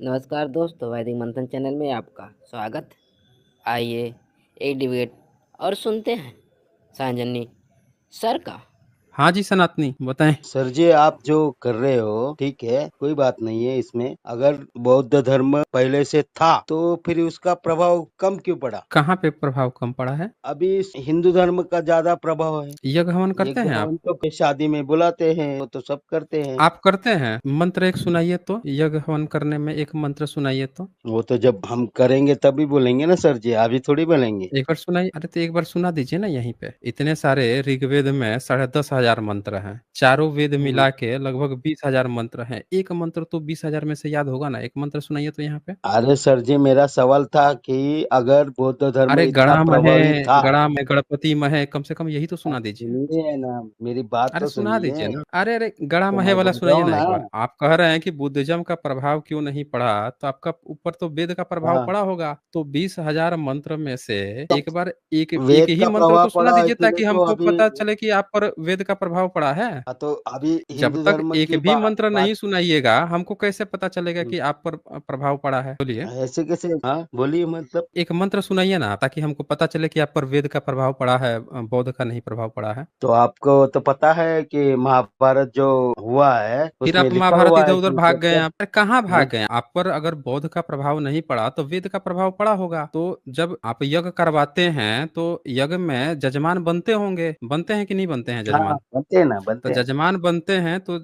नमस्कार दोस्तों, वैदिक मंथन चैनल में आपका स्वागत। आइए एक डिबेट और सुनते हैं सांजनी सर का। हाँ जी सनातनी बताएं। सर जी, आप जो कर रहे हो ठीक है, कोई बात नहीं है इसमें। अगर बौद्ध धर्म पहले से था तो फिर उसका प्रभाव कम क्यों पड़ा? कहाँ पे प्रभाव कम पड़ा है? अभी हिंदू धर्म का ज्यादा प्रभाव है। यज्ञ हवन करते यज्ञ हैं आप? हवन तो फिर शादी में बुलाते हैं, वो तो सब करते हैं। आप करते हैं? मंत्र एक सुनाइए तो, यज्ञ हवन करने में एक मंत्र सुनाइए तो। वो तो जब हम करेंगे तभी बोलेंगे ना सर जी, अभी थोड़ी बोलेंगे। एक बार सुनाइए। अरे तो एक बार सुना दीजिए ना यहीं पे। इतने सारे ऋग्वेद में 10,500 मंत्र हैं, चारों वेद हम्म। मिला के लगभग 20,000 मंत्र हैं। एक मंत्र तो 20,000 में से याद होगा ना। एक मंत्र सुनाइए तो यहाँ पे। अरे सर जी, मेरा सवाल था कि अगर बौद्ध धर्म अरे इतना प्रभावी था। गणा में गणपति महे, कम से कम यही तो सुना दीजिए। सुनिए ना, मेरी बात अरे तो सुना सुनिए। दीजिए ना। अरे गड़ा तो महे मैं वाला बोल रहा सुनाइए हूँ ना ना। एक बार। आप कह रहे हैं कि बुद्धिज्म का प्रभाव क्यों नहीं पड़ा, तो आपका ऊपर तो वेद का प्रभाव हाँ, पड़ा होगा। तो 20,000 मंत्र में से तो एक बार एक वेद ही का मंत्र प्रभाव तो सुना पड़ा दीजिए, इसलिए ताकि तो हमको अभी। पता चले कि आप पर वेद का प्रभाव पड़ा है। तो अभी जब हिंदू तक धर्म एक की भी मंत्र नहीं बात। सुनाइएगा, हमको कैसे पता चलेगा कि आप पर प्रभाव पड़ा है? बोलिए। ऐसे कैसे? हाँ, बोलिए मतलब। एक मंत्र सुनाइए ना, ताकि हमको पता चले कि आप पर वेद का प्रभाव पड़ा है, बौद्ध का नहीं प्रभाव पड़ा है। तो आपको तो पता है कि महाभारत जो हुआ है फिर उसमें आप लिखा महाभारत हुआ इधर है उधर कि भाग जब गए। तक। आप अरे कहाँ भाग हाँ, गए? आप पर अगर बौद्ध का प्रभाव नहीं पड़ा तो वेद का प्रभाव पड़ा होगा। तो जब आप यज्ञ करवाते हैं तो यज्ञ में जजमान बनते होंगे, बनते हैं कि नहीं बनते हैं हाँ, जजमान? बनते हैं ना, तो बनते हैं। जजमान बनते हैं तो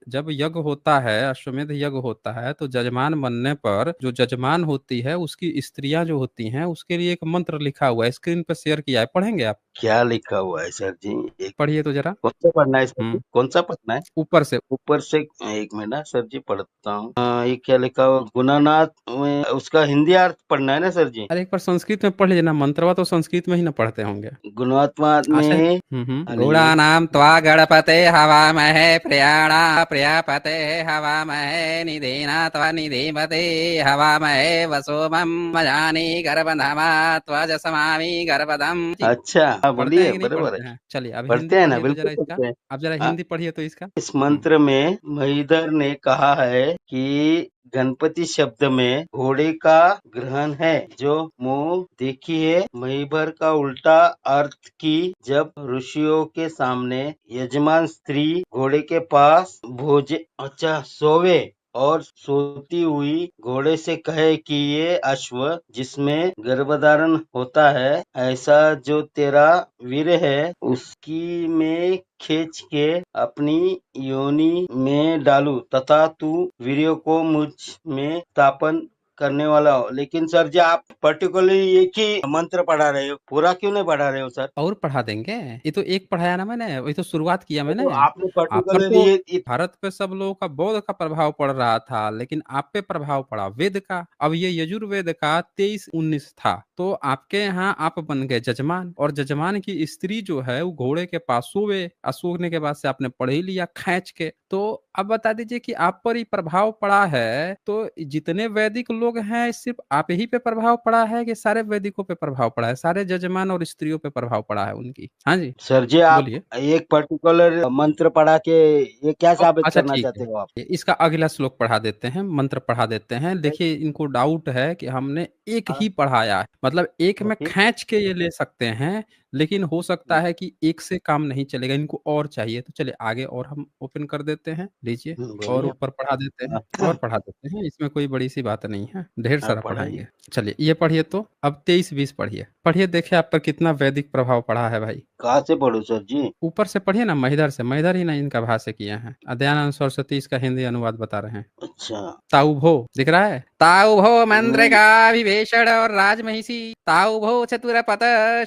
जब यज्ञ होता है, अश्वमेध यज्ञ होता है, तो जजमान बनने पर जो जजमान होती है उसकी स्त्रियां जो होती हैं उसके लिए एक मंत्र लिखा हुआ है, स्क्रीन पर शेयर किया है, पढ़ेंगे आप? क्या लिखा हुआ है सर जी? एक पढ़िए मिनट। तो जरा। कौन सा पढ़ना है सर जी? हम्म। कौन सा पढ़ना है? ऊपर से। ऊपर से। एक मिनट ना सर जी, पढ़ता हूँ। ये क्या लिखा हुआ? गुणानाथ में उसका हिंदी अर्थ पढ़ना है ना सर जी? अरे एक बार संस्कृत में पढ़ लीजिए ना, मंत्रवा तो संस्कृत में ही ना पढ़ते होंगे। गुणात्मा अच्छा। में। लिए। गुणानां त्वा गणपते हवामहे प्रियाणा प्रियापते हवामहे निधीना त्वा निधिमते हवामहे वसोमं मजानि गर्भधामा त्वजसमामि गर्भदम्। अच्छा, हाँ, पढ़ते हैं बोलिए, कि नहीं बरोबर है। पढ़ते हैं? चलिए अब हिंदी पढ़ते हैं ना, पढ़िए तो बिल्कुल जरा इसका। पढ़ते हैं। आप जरा हाँ, हिंदी पढ़िए तो इसका। इस मंत्र में महिधर ने कहा है कि गणपति शब्द में घोड़े का ग्रहण है, जो मुंह देखिए महिभर का उल्टा अर्थ की जब ऋषियों के सामने यजमान स्त्री घोड़े के पास भोजे अच्छा सोवे और सोती हुई घोड़े से कहे कि ये अश्व जिसमें गर्भधारण होता है, ऐसा जो तेरा वीर है उसकी में खींच के अपनी योनि में डालूं तथा तू वीर्य को मुझ में स्थापन करने वाला हो। लेकिन सर जी, आप पर्टिकुलरली एक ही मंत्र पढ़ा रहे हो, पूरा क्यों नहीं पढ़ा रहे हो सर? और पढ़ा देंगे। ये तो एक पढ़ाया ना मैंने, वही तो शुरुआत किया मैंने। तो आपने आप पर पर्टिकुलरली तो ये। भारत पे सब लोगों का बौद्ध का प्रभाव पड़ रहा था, लेकिन आप पे प्रभाव पड़ा वेद का। अब ये यजुर्वेद का 23-19 था, तो आपके यहाँ आप बन गए जजमान, और जजमान की स्त्री जो है वो घोड़े के पास सोवे, और सोने के बाद से आपने पढ़ ही लिया खींच के। तो अब बता दीजिए कि आप पर ही प्रभाव पड़ा है, तो जितने वैदिक लोग हैं सिर्फ आप ही पे प्रभाव पड़ा है कि सारे वैदिकों पे प्रभाव पड़ा है? सारे जजमान और स्त्रियों पे प्रभाव पड़ा है उनकी। हाँ जी। सर जी, आप बोलिए। एक पर्टिकुलर मंत्र पढ़ा के ये क्या साबित अच्छा करना ठीक चाहते है, हो आप? इसका अगला श्लोक पढ़ा देते हैं, मंत्र पढ़ा देते हैं। देखिए इनको डाउट है कि हमने एक हाँ, ही पढ़ाया है, मतलब एक में ओके। खींच के ये ले सकते हैं, लेकिन हो सकता है कि एक से काम नहीं चलेगा, इनको और चाहिए। तो चलिए आगे और हम ओपन कर देते हैं, लीजिए। और बोलिए। ऊपर पढ़ा देते हैं, हाँ, और पढ़ा देते हैं, इसमें कोई बड़ी सी बात नहीं है, ढेर आप सारा पढ़ाइए। पढ़ाएंगे। चलिए ये पढ़िए तो। अब 23-20 पढ़िए। पढ़िए, देखिए आप पर कितना वैदिक प्रभाव पड़ा है भाई। कहाँ से पढ़ूं सर जी? ऊपर से पढ़िए ना, महिधर से। महिधर ही ना इनका भाष्य किए हैं, दयानंद सरस्वती इसका हिंदी अनुवाद बता रहे हैं। अच्छा। ताऊ दिख रहा है? ताऊ भो मंत्र हम्म। का विभीषण और राजमहिषी, ताऊ भो चतुरपत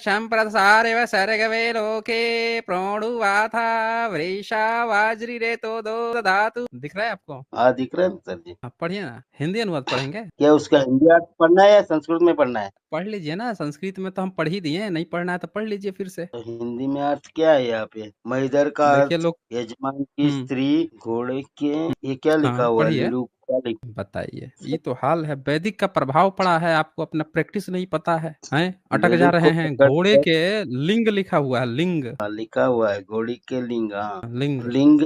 संप्रसारे व सर्ग वे लोके प्रोणुवा था वृषा वाज्री रे तो दो धातु। दिख रहा है आपको? हाँ, दिख रहा है ना सर जी। आप पढ़िए ना, हिंदी अनुवाद पढ़ेंगे? क्या उसका हिंदी अर्थ पढ़ना है या संस्कृत में पढ़ना है? पढ़ लीजिए ना, संस्कृत में तो हम पढ़ ही दिए, नहीं पढ़ना है तो पढ़ लीजिए फिर से। तो हिंदी में अर्थ क्या है यहाँ पे? महिधर का देखिए अर्थ लोग। यजमान की हम्म। स्त्री घोड़े के। ये क्या लिखा हाँ हुआ है? पढ़िए। लिलू क्या लिखा? बताइए, ये तो हाल है, वैदिक का प्रभाव पड़ा है, आपको अपना प्रैक्टिस नहीं पता है अटक जा लिलू रहे को हैं। पकड़ घोड़े कर। के लिंग लिखा हुआ है, लिंग। हाँ, लिखा हुआ है घोड़ी के लिंग। हाँ, लिंग। लिंग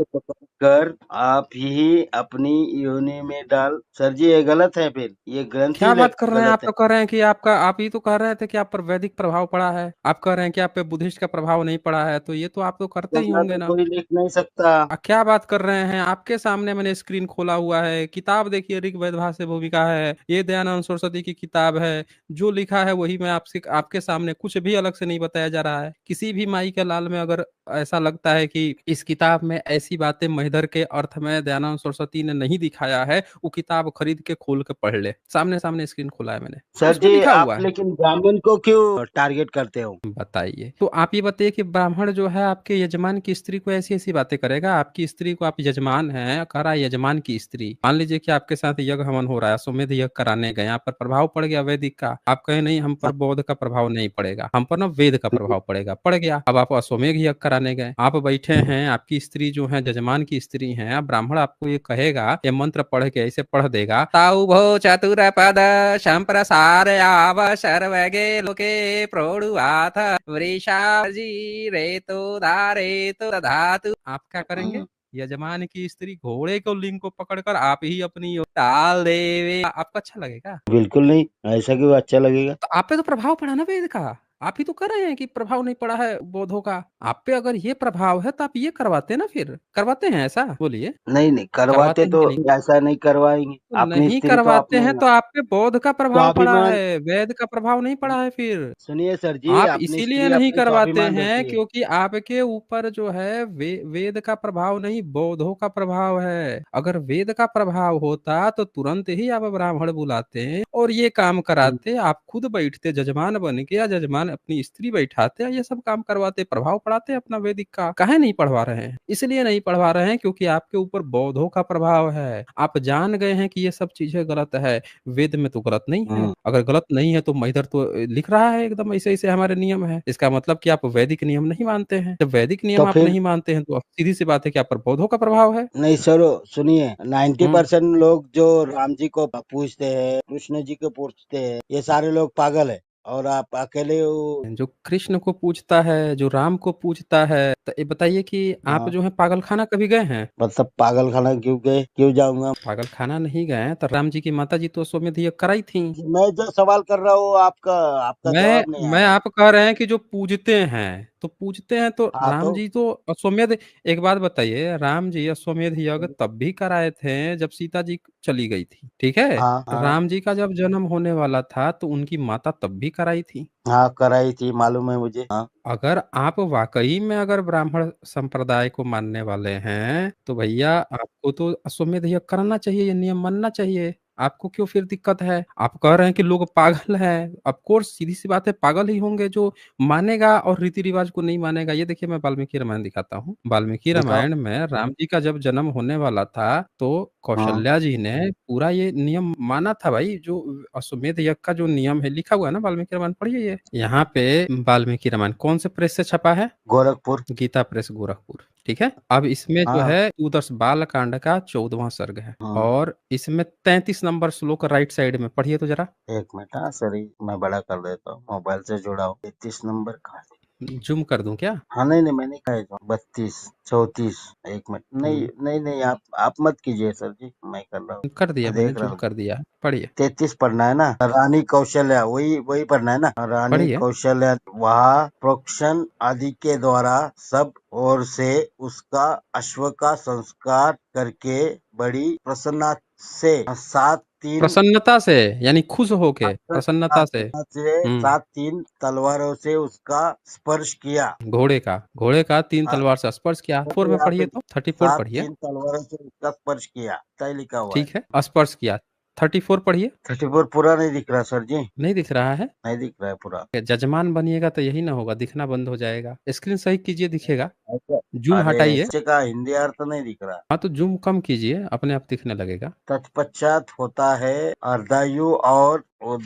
कर आप ही अपनी योनि में डाल। सर जी ये गलत है, फिर ये ग्रंथ ही क्या बात कर रहे हैं? आप गलत है। तो कह रहे हैं कि आप ही तो कह रहे थे कि आप पर वैदिक प्रभाव पड़ा है। आप कह रहे हैं कि आप पे बुद्धिस्ट का प्रभाव नहीं पड़ा है, तो ये तो आप तो करते ही गंगा होंगे तो ना। कोई लिख नहीं सकता। क्या बात कर रहे हैं? आपके सामने मैंने स्क्रीन खोला हुआ है, किताब देखिए, ऋग्वेद भाष्य भूमिका है, ये दयानंद सरस्वती की किताब है। जो लिखा है वही मैं आपसे आपके सामने, कुछ भी अलग से नहीं बताया जा रहा है। किसी भी माई के लाल में अगर ऐसा लगता है कि इस किताब में ऐसी बातें महिधर के अर्थ में दयानंद सरस्वती ने नहीं दिखाया है, वो किताब खरीद के खोल के पढ़ ले। सामने सामने स्क्रीन खोला है मैंने, सर उसमें जी लिखा आप हुआ है। लेकिन ब्राह्मण को क्यों टारगेट करते हो? बताइए, तो आप ये बताइए कि ब्राह्मण जो है आपके यजमान की स्त्री को ऐसी ऐसी बातें करेगा? आपकी स्त्री को, आप यजमान हैं, कह रहा है यजमान की स्त्री। मान लीजिए कि आपके साथ यज्ञ हवन हो रहा है, अश्वमेध यज्ञ कराने गए, आप पर प्रभाव पड़ गया वैदिक का। आप कहे नहीं, हम पर बौद्ध का प्रभाव नहीं पड़ेगा, हम पर ना वेद का प्रभाव पड़ेगा। पड़ गया। अब आप अश्वमेध यज्ञ कराने गए, आप बैठे हैं, आपकी स्त्री जो है यजमान की स्त्री है, अब ब्राह्मण आपको ये कहेगा, ये मंत्र पढ़ के ऐसे पढ़ देगा, ताऊ भो चतुर पद संप्रसार आव सर्वगे लोके प्रोडुआथ वृषाजी रेतो धारेतो दधातु। आप क्या करेंगे? यजमान की स्त्री घोड़े को लिंग को पकड़कर आप ही अपनी ओर डाल देवे। आपको अच्छा लगेगा? बिल्कुल नहीं, ऐसा क्यों अच्छा लगेगा? तो आप पे तो प्रभाव पड़ा ना वेद का। आप ही तो कर रहे हैं कि प्रभाव नहीं पड़ा है बौद्धों का। आप पे अगर ये प्रभाव है तो आप ये करवाते ना, फिर करवाते हैं ऐसा? बोलिए, नहीं नहीं, करवाते करवाते हैं तो कि नहीं? ऐसा नहीं करवाएंगे। तो अपनी नहीं स्त्री तो करवाते अपने हैं तो आप पे बौद्ध का प्रभाव पड़ा स्वाभिमान। है, वेद का प्रभाव नहीं पड़ा है फिर। सुनिए सर जी, आप अपनी इसीलिए स्त्री नहीं अपने करवाते स्वाभिमान हैं रहती है। क्योंकि आपके ऊपर जो है वेद का प्रभाव नहीं, बौद्धों का प्रभाव है। अगर वेद का प्रभाव होता तो तुरंत ही आप ब्राह्मण बुलाते और ये काम कराते। आप खुद बैठते जजमान बन के, या जजमान अपनी स्त्री बैठाते, ये सब काम करवाते, प्रभाव पढ़ाते अपना वैदिक का। काहे नहीं पढ़वा रहे हैं? इसलिए नहीं पढ़वा रहे हैं क्योंकि आपके ऊपर बौद्धों का प्रभाव है। आप जान गए हैं कि ये सब चीजें गलत है। वेद में तो गलत नहीं है। अगर गलत नहीं है तो महिधर तो लिख रहा है एकदम ऐसे ऐसे हमारे नियम है। इसका मतलब कि आप वैदिक नियम नहीं मानते हैं। जब वैदिक नियम तो आप फिर नहीं मानते हैं तो सीधी सी बात है कि आप पर बौद्धों का प्रभाव है। नहीं सर, सुनिए, हम्म 90% लोग जो राम जी को पूजते हैं, कृष्ण जी को पूजते हैं, ये सारे लोग पागल है। और आप अकेले हो। जो कृष्ण को पूजता है, जो राम को पूजता है, तो ये बताइए कि आप हाँ, जो है पागल खाना कभी गए हैं? मतलब पागल खाना क्यों गए, क्यों जाऊंगा? पागल खाना नहीं गए तो राम जी की माता जी तो अश्वमेध यज्ञ कराई थी। मैं जो सवाल कर रहा हूँ आपका आपका मैं जवाब नहीं आ मैं रहा। आप कह रहे हैं कि जो पूजते हैं, तो पूजते हैं तो हाँ राम तो जी तो अश्वमेध। एक बात बताइए, राम जी अश्वमेध यज्ञ तब भी कराए थे जब सीता जी चली गई थी, ठीक है? हाँ हाँ राम जी का जब जन्म होने वाला था तो उनकी माता तब भी कराई थी। हाँ, कराई थी, मालूम है मुझे। हाँ अगर आप वाकई में अगर ब्राह्मण संप्रदाय को मानने वाले हैं तो भैया आपको तो अश्वमेध यज्ञ करना चाहिए, ये नियम मानना चाहिए। आपको क्यों फिर दिक्कत है? आप कह रहे हैं कि लोग पागल हैं। ऑफ कोर्स सीधी सी बात है, पागल ही होंगे जो मानेगा और रीति रिवाज को नहीं मानेगा। ये देखिए, मैं वाल्मीकि रामायण दिखाता हूँ। वाल्मीकि दिखाओ। रामायण में राम जी का जब जन्म होने वाला था तो हाँ कौशल्या जी ने पूरा ये नियम माना था भाई। जो अश्वमेध यज्ञ का जो नियम है लिखा हुआ है ना वाल्मीकि रामायण, पढ़िए। ये यहाँ पे वाल्मीकि रामायण कौन से प्रेस से छपा है? गोरखपुर। गीता प्रेस गोरखपुर, ठीक है। अब इसमें जो हाँ है उदर्श बाल कांड का 14वां सर्ग है हाँ, और इसमें 33 नंबर श्लोक राइट साइड में पढ़िए तो जरा। एक मिनट। हाँ सर, मैं बड़ा कर देता हूँ, मोबाइल से जुड़ा हूँ। 33 नंबर कहाँ है? जूम कर दूं क्या? हाँ नहीं नहीं, मैंने कहा है 32 34। एक मिनट, नहीं नहीं नहीं, आप मत कीजिए सर जी, मैं कर रहा हूँ। कर दिया मैं मैंने, देख रहा जूम हूँ। कर दिया। पढ़िए 33 पढ़ना है ना? रानी कौशल्या, वही वही पढ़ना है ना? रानी पढ़िए। कौशल्या वह प्रोक्षण आदि के द्वारा सब ओर से उसका अश्व का संस्कार करके बड़ी प्रसन्नता से 7 3 प्रसन्नता से यानी खुश होके, प्रसन्नता से। हम्म 7 3 तलवारों से उसका स्पर्श किया। घोड़े का 3 हाँ, तलवार से स्पर्श किया। फोर देखो में यहाँ पे पढ़िए तो 34 सात पढ़िए। तीन तलवारों से उसका स्पर्श किया, तय लिखा हुआ है। ठीक है, स्पर्श किया। 34 पढ़िए। 34 पूरा नहीं दिख रहा सर जी, नहीं दिख रहा है? नहीं दिख रहा है पूरा। जजमान बनिएगा तो यही ना होगा, दिखना बंद हो जाएगा। स्क्रीन सही कीजिए, दिखेगा। ऐसा- जूम अरे हटाइए। ऐसे का हिंदी अर्थ नहीं दिख रहा। हाँ तो जूम कम कीजिए, अपने आप दिखने लगेगा। तत्पश्चात होता है अर्धायु और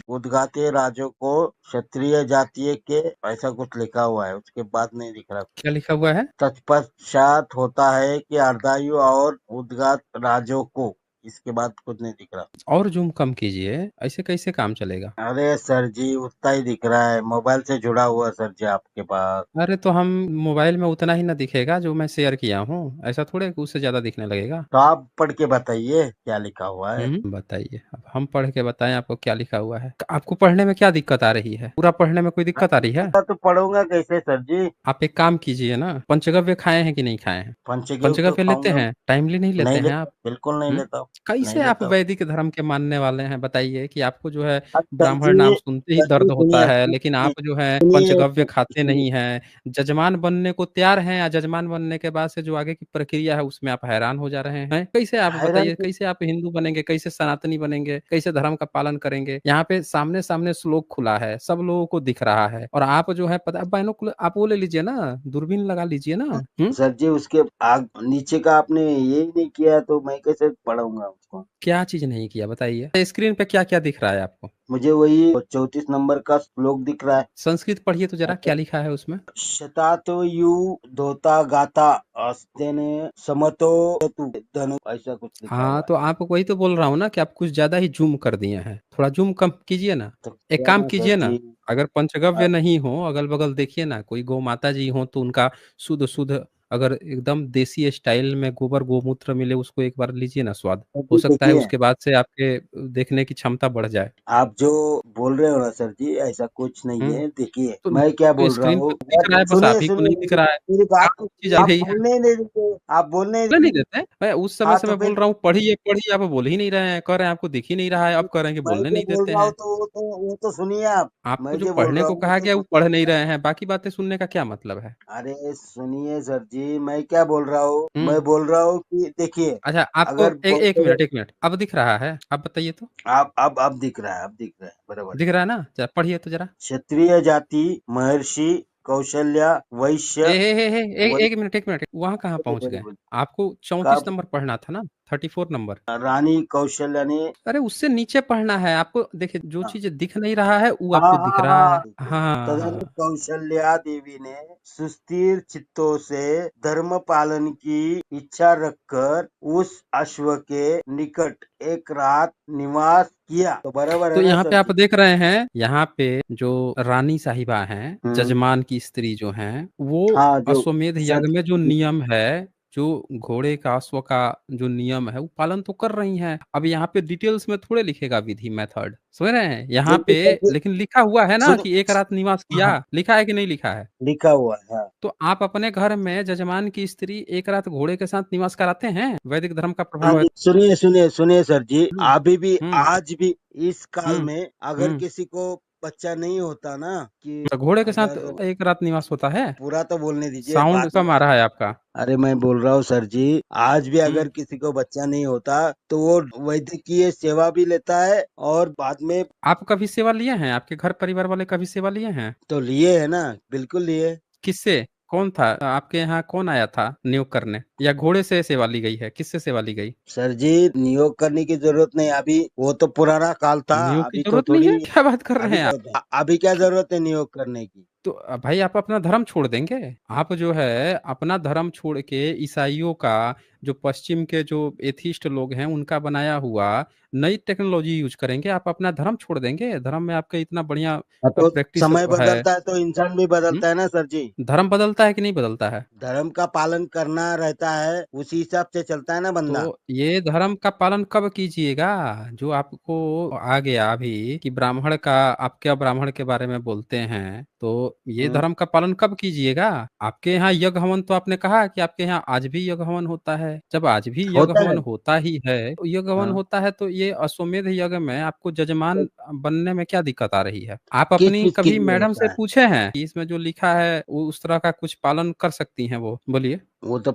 उद्गाते राजों को क्षत्रिय जातीय के, ऐसा कुछ लिखा हुआ है, उसके बाद नहीं दिख रहा। क्या लिखा हुआ है? तत्पश्चात होता है कि अर्धायु और उद्गात राजों को इसके बाद कुछ नहीं दिख रहा। और जूम कम कीजिए, ऐसे कैसे काम चलेगा? अरे सर जी उतना ही दिख रहा है, मोबाइल से जुड़ा हुआ सर जी आपके पास। अरे तो हम मोबाइल में उतना ही ना दिखेगा जो मैं शेयर किया हूँ, ऐसा थोड़े कि उससे ज्यादा दिखने लगेगा। तो आप पढ़ के बताइए क्या लिखा हुआ है। बताइए, अब हम पढ़ के बताएं आपको क्या लिखा हुआ है? आपको पढ़ने में क्या दिक्कत आ रही है? पूरा पढ़ने में कोई दिक्कत आ रही है? तो पढ़ूंगा कैसे सर जी? आप एक काम कीजिए ना, पंचगव्य खाए हैं कि नहीं खाए हैं? पंचगव्य तो पंचगव्य लेते खाऊंगा। हैं? टाइमली नहीं लेते नहीं हैं लेता, आप? बिल्कुल नहीं हुँ? लेता हूँ। नहीं कैसे आप लेता हूँ। वैदिक धर्म के मानने वाले हैं? बताइए कि आपको जो है अब ब्राह्मण नाम सुनते ही दर्द होता सुनिए है, लेकिन आप जो है सुनिए पंचगव्य खाते सुनिए। नहीं हैं, जजमान बनने को तैयार हैं या जजमान बनने के बाद से जो आगे की प्रक्रिया है उसमें आप हैरान हो जा रहे हैं? कैसे आप हैरान बताइए, कैसे आप हिंदू बनेंगे? कैसे सनातनी बनेंगे? कैसे धर्म का पालन करेंगे? यहाँ पे सामने-सामने श्लोक खुला है, सब लोगों को दिख रहा है और आप जो है पता बाइनोकुलर आप वो ले लीजिए ना, दूरबीन लगा लीजिए ना। हुँ? सर जी उसके आग नीचे का आपने यही नहीं किया तो मैं कैसे पढ़ूंगा उसको? क्या चीज़ नहीं किया बताइए? स्क्रीन पे क्या-क्या दिख रहा है आपको? मुझे वही 34 नंबर का श्लोक दिख रहा है। संस्कृत पढ़िए तो ज़रा, क्या लिखा है उसमें? शतातो यु धोता गाता अस्तेने समतो तु धनु ऐसा कुछ लिखा हाँ, हुआ है। तो आप वही तो बोल रहा हूँ ना कि आप कुछ ज़्यादा ही ज़ूम कर दिए हैं। थोड़ा ज़ूम कम कीजिए ना। तो एक क्या काम ना सर कीजिए ना, जी। अगर पंचगव्य नहीं हो, अगल-बगल देखिए ना, कोई गौ माता जी हों तो उनका शुद्ध-शुद्ध अगर एकदम देसी स्टाइल में गोबर गोमूत्र मिले उसको एक बार लीजिए ना स्वाद। सर हो जी सकता है देखिए, उसके बाद से आपके देखने की क्षमता बढ़ जाए। आप जो बोल रहे हो ना सर जी ऐसा कुछ नहीं हुँ, है। देखिए तो मैं क्या तो बोल रहा स्क्रीन हूँ। पे तो दिख रहा है, बस आप सुनिए ही को सुनिए नहीं दिख रहा है। मेरी बात क्या तो चीज़ आ आप रही है? बोलने ही नहीं देते, आप बोलने ही बोलने नहीं नहीं देते हैं? मैं उस समय हाँ से तो मैं बोल फिर रहा हूँ पढ़िए, पढ़िए, आप बोल ही नहीं रहे हैं, कह रहे हैं आपको दिख ही नहीं रहा है, अब कह रहे हैं कि मैं बोलने जो नहीं बोल देते रहा हूँ हैं। तो वो तो सुनिए आप। आपको मैं जो जो बोल पढ़ने रहा को हूँ वो कहा तो गया वो पढ़ नहीं सुनिए। रहे हैं, बाकी बातें सुनने का क्या मतलब है? अरे सुनिए सर जी मैं क्या बोल रहा हूँ। हुँ, मैं बोल रहा हूँ कि देखिए अच्छा आपको अगर ए बहुत 1 मिनट, अब दिख रहा है? अब बताइए तो? आप अब दिख रहा है, अब दिख रहा है बराबर। दिख रहा है ना? ज़रा पढ़िए तो ज़रा। क्षत्रिय जाति महर्षि कौशल्या ए वैश्य हे हे हे ए वन 1 मिनट, वहाँ कहाँ बोलिए पहुँच बोलिए गए? बोलिए। आपको का 34 नंबर पढ़ना था ना, 34 नंबर। रानी कौशल्या ने अरे उससे नीचे पढ़ना है आपको, देखिए जो हाँ चीज़ें दिख नहीं रहा है वो हाँ आपको दिख हाँ रहा हाँ है। हाँ, तदनु हाँ। कौशल्या देवी ने सुस्थिर चित्तों से धर्म पालन की इच्छा रखकर उस अश्व के निकट एक रात निवास किया। तो बराबर तो है ना यहाँ पे सर आप जी? देख रहे हैं, यहाँ पे जो रानी साहिबा हैं, हम्म। जजमान की स्त्री जो हैं, वो हाँ जो अश्वमेध सत यज्ञ में जो नियम है, जो घोड़े का, अश्व का जो नियम है, वो पालन तो कर रही हैं। अब यहाँ पे डिटेल्स में थोड़े लिखेगा विधि मेथड, समझ रहे हैं? यहाँ देखिए पे सर जी, लेकिन लिखा हुआ है ना सुनो कि एक रात निवास हाँ किया, लिखा है कि नहीं लिखा है? लिखा हुआ है हाँ। तो आप अपने घर में जजमान की स्त्री एक रात घोड़े के साथ निवास कराते हैं? वैदिक धर्म का हाँ प्रभाव है। जी सुनिए सुनिए सुनिए सर जी हुँ, अभी भी हुँ, आज भी इस काल हुँ, में अगर हुँ। किसी को बच्चा नहीं होता ना कि तो घोड़े के साथ अगर एक रात निवास होता है? पूरा तो बोलने दीजिए साउंड बाद में कम आ रहा है आपका। अरे मैं बोल रहा हूँ सर जी आज भी हुँ। अगर किसी को बच्चा नहीं होता तो वो वैद्यकीय सेवा भी लेता है और बाद में आप कभी सेवा लिए हैं? आपके घर परिवार वाले कभी सेवा लिए हैं? तो लिए है ना बिल्कुल लिए। किससे? कौन था? आपके यहाँ कौन आया था नियोग करने? या घोड़े से सेवा ली गई है? किससे सेवा ली गई? सर जी नियोग करने की जरूरत नहीं अभी वो तो पुराना काल था। नियोग की अभी तो ज़रूरत नहीं थोड़ी है? क्या बात कर रहे अभी हैं आप? तो अभी क्या जरूरत है नियोग करने की। तो भाई आप अपना धर्म छोड़ देंगे? आप जो है अपना धर्म छोड़ के ईसाइयों का, जो पश्चिम के जो एथिस्ट लोग हैं उनका बनाया हुआ नई टेक्नोलॉजी यूज़ करेंगे? आप अपना धर्म छोड़ देंगे? धर्म में आपका इतना बढ़िया हाँ, तो प्रैक्टिस समय है। बदलता है तो इंसान भी हुँ? बदलता है ना सर जी। धर्म बदलता है कि नहीं बदलता है? धर्म का पालन करना रहता है उसी हिसाब से चलता है ना बंदा। तो ये धर्म का पालन कब कीजिएगा? जो आपको आ गया अभी कि ब्राह्मण का, आप क्या ब्राह्मण के बारे में बोलते हैं, तो ये हम्म, धर्म का पालन कब कीजिएगा? आपके यहाँ यज्ञ हवन तो आपने कहा कि आपके यहाँ आज भी यज्ञ हवन होता है। जब आज भी यज्ञ होता हवन है होता ही है, तो यज्ञ हवन हाँ। होता है तो ये अश्वमेध यज्ञ में आपको तो जजमान बनने में क्या दिक्कत आ रही है? आप किस अपनी चीज के कभी लिए मैडम से होता है? पूछे हैं कि इसमें जो लिखा है वो उस तरह का कुछ पालन कर सकती हैं वो? बोलिए। वो तो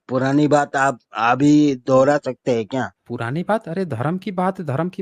पुरानी बात आप अभी दोहरा सकते हैं क्या? पुरानी बात? अरे धर्म की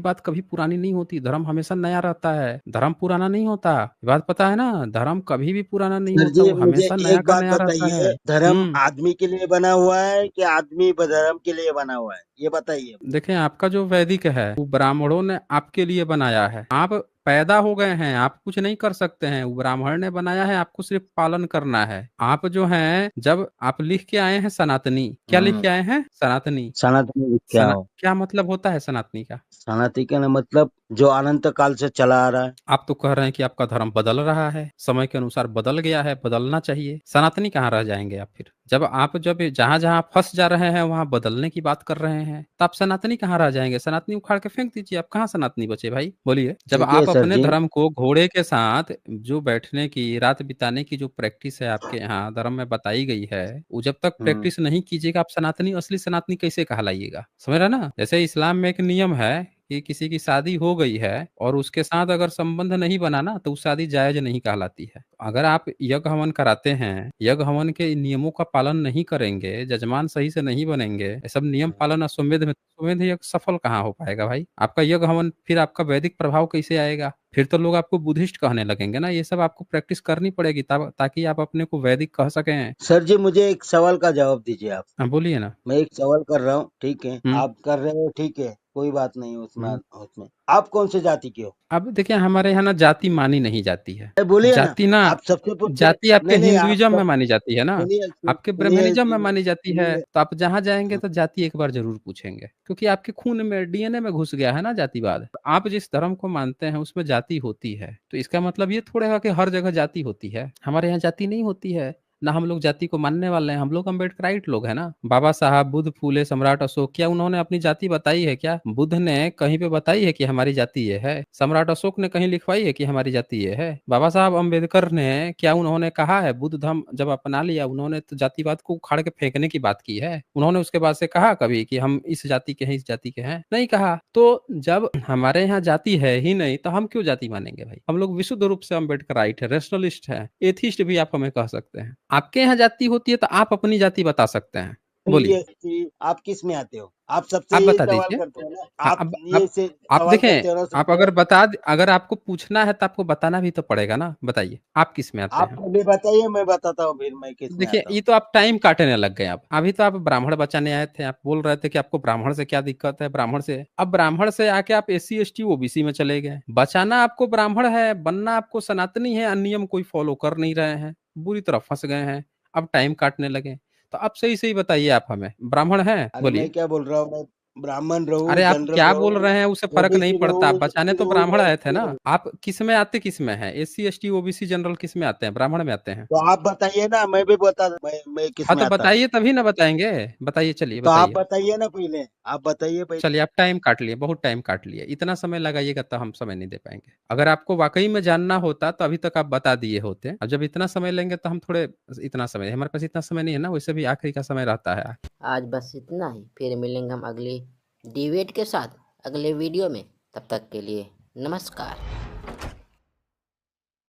बात कभी पुरानी नहीं होती, धर्म हमेशा नया रहता है, धर्म पुराना नहीं होता। ये बात पता है ना? धर्म कभी भी पुराना नहीं सर होता, जी वो मुझे हमेशा नया एक का बात नया रहता है। बताइए धर्म हुँ। आदमी के लिए बना हुआ है कि आदमी धर्म के लिए बना हुआ है ये बताइए। देखें आपका जो वैदिक है, वो ब्राह्मणों ने आपके लिए बनाया है। आप पैदा हो गए हैं, आप कुछ नहीं कर सकते हैं, वो ब्राह्मण ने बनाया है, आपको सिर्फ़ पालन करना है। आप जो हैं, जब आप लिख के आए हैं सनातनी, क्या लिख हम्म के आए हैं? सनातनी। सनातन क्या सना हो? क्या मतलब होता है सनातनी का? सनातनी का मतलब जो अनंत काल से चला आ रहा है। आप तो कह रहे हैं कि आपका धर्म बदल रहा है, समय के अनुसार बदल गया है, बदलना चाहिए। सनातनी कहाँ रह जाएँगे आप फिर? जब जहाँ-जहाँ फँस जा रहे हैं, वहाँ बदलने की बात कर रहे हैं, तो आप सनातनी कहाँ रह जाएँगे? सनातनी उखाड़ के फेंक दीजिए, आप कहाँ सनातनी बचे भाई? बोलिए। जब देखिए आप सर अपने जी। धर्म को घोड़े के साथ जो बैठने की, रात बिताने की जो प्रैक्टिस है आपके यहाँ धर्म में बताई गई है, वो जब तक प्रैक्टिस नहीं कीजिएगा, आप सनातनी असली सनातनी कैसे कहलाइएगा? समझ रहे हैं ना? जैसे इस्लाम में एक नियम है कि किसी की शादी हो गई है और उसके साथ अगर संबंध नहीं बना ना तो वो शादी जायज नहीं कहलाती है। अगर आप यज्ञ हवन कराते हैं, यज्ञ हवन के नियमों का पालन नहीं करेंगे, जजमान सही से नहीं बनेंगे, ये सब नियम पालन अश्वमेध में, अश्वमेध यज्ञ सफल कहाँ हो पाएगा भाई? आपका यज्ञ हवन फिर आपका वैदिक प्रभाव कैसे आएगा? फिर तो लोग आपको बुद्धिस्ट कहने लगेंगे ना। ये सब आपको प्रैक्टिस करनी पड़ेगी तब, ताकि आप अपने को वैदिक कह सकें। सर जी मुझे एक सवाल का जवाब दीजिए आप। हाँ, बोलिए ना। मैं एक सवाल कर रहा हूँ, ठीक है? हुँ। आप कर रहे हो, ठीक है, कोई बात नहीं उसमें। हुँ। उसमें आप कौन से जाति के हो? अब देखिए हमारे यहाँ ना जाति मानी नहीं जाती है। बोलिए ना। जाति ना आप सबसे पूछे। जाति आपके नहीं नहीं, आप हिंदुइज़्म में सब मानी जाती है ना, सुनिए आपके सुनिए ब्राह्मणिज़्म में सुनिए मानी जाती है, सुनिए। तो आप जहाँ जाएँगे हाँ, तो जाति एक बार ज़रूर पूछेंगे, क्योंकि आपके खून में, डीएनए में घुस गया है ना जातिवाद। आप जिस धर्म को मानते हैं उसमें जाति होती है, तो इसका मतलब ये थोड़ा है कि हर जगह जाति होती है। हमारे यहाँ जाति नहीं होती है, ना हम लोग जाति को मानने वाले हैं, हम लोग अम्बेडकराइट लोग हैं ना। बाबा साहब, बुद्ध, फूले, सम्राट अशोक, क्या उन्होंने अपनी जाति बताई है क्या? बुद्ध ने कहीं पे बताई है कि हमारी जाति ये है? सम्राट अशोक ने कहीं लिखवाई है कि हमारी जाति ये है? बाबा साहब अम्बेडकर ने क्या उन्होंने कहा है, बुद्ध धर्म जब अपना लिया उन्होंने तो जातिवाद को उखाड़ के फेंकने की बात की है? उन्होंने उसके बाद से कहा कभी कि हम इस जाति के हैं, इस जाति के हैं? नहीं कहा। तो जब हमारे यहाँ जाति है ही नहीं तो हम क्यों जाति मानेंगे भाई? हम लोग विशुद्ध रूप से अम्बेडकराइट है, रेशनलिस्ट है, एथिस्ट भी आप हमें कह सकते हैं। आपके यहाँ जाति होती है तो आप अपनी जाति बता सकते हैं। बोलिए, ये कि आप किस में आते हो? आप सबसे आप यही बता सवाल दीजिए। करते हो ना? हाँ, आप अब ये से आप सवाल देखें, करते हो ना आप सबसे। अगर अगर आपको पूछना है तो आपको बताना भी तो पड़ेगा ना। बताइए, आप किस में आते आप हैं? पहले बताइए, मैं बताता हूँ फिर मैं किस में देखिए, आता ये हूँ। तो आप टाइम काटने लग गए अब। अभी तो आप ब्राह्मण बचाने आए थे, आप बोल रहे थे कि आपको ब्राह्मण से क्या दिक्कत है, ब्राह्मण से। अब ब्राह्मण से आके आप एससी, एसटी, ओबीसी में चले गए। बचाना आपको ब्राह्मण है, बनना आपको सनातनी है, नियम कोई फॉलो कर नहीं रहे हैं, बुरी तरह फँस गए हैं, अब टाइम काटने लगे। तो अब सही-सही बताइए आप हमें, ब्राह्मण हैं? अरे मैं बोलिए। क्या बोल रहा हूँ, मैं ब्राह्मण रहूं, अरे आप जनरल क्या बोल रहूं, रहे हैं उससे फ़र्क नहीं ओबीसी पड़ता, रहूं, आप बचाने एससी तो रहूं, ब्राह्मण मैं आए थे क्यों ना। रहूं? आप किसमें आते किसमें हैं? एससी, एसटी, ओबीसी, जनरल किसमें आते हैं? ब्राह्मण में आते हैं। तो आप बताइए ना, मैं भी बता, मैं किस हाँ, में तो आता हूँ। बताइए तभी ना बताएँगे। बताइए, चलिए तो आप बताइए। बताइए ना पहले, आप बताइए पहले। चलिए आप टाइम काट लिए, बहुत टाइम काट लिए। इतना समय लगाइएगा तो हम समय नहीं दे पाएँगे। अगर आपको वाक़ई में जानना होता तो अभी तक आप बता दिए होते। अब जब इतना समय लेंगे तो हम थोड़े, इतना समय हमारे पास इतना समय नहीं है ना, वैसे भी आखिरी का समय रहता है। आज बस इतना ही, फिर मिलेंगे हम अगली डिबेट के साथ अगले वीडियो में। तब तक के लिए नमस्कार।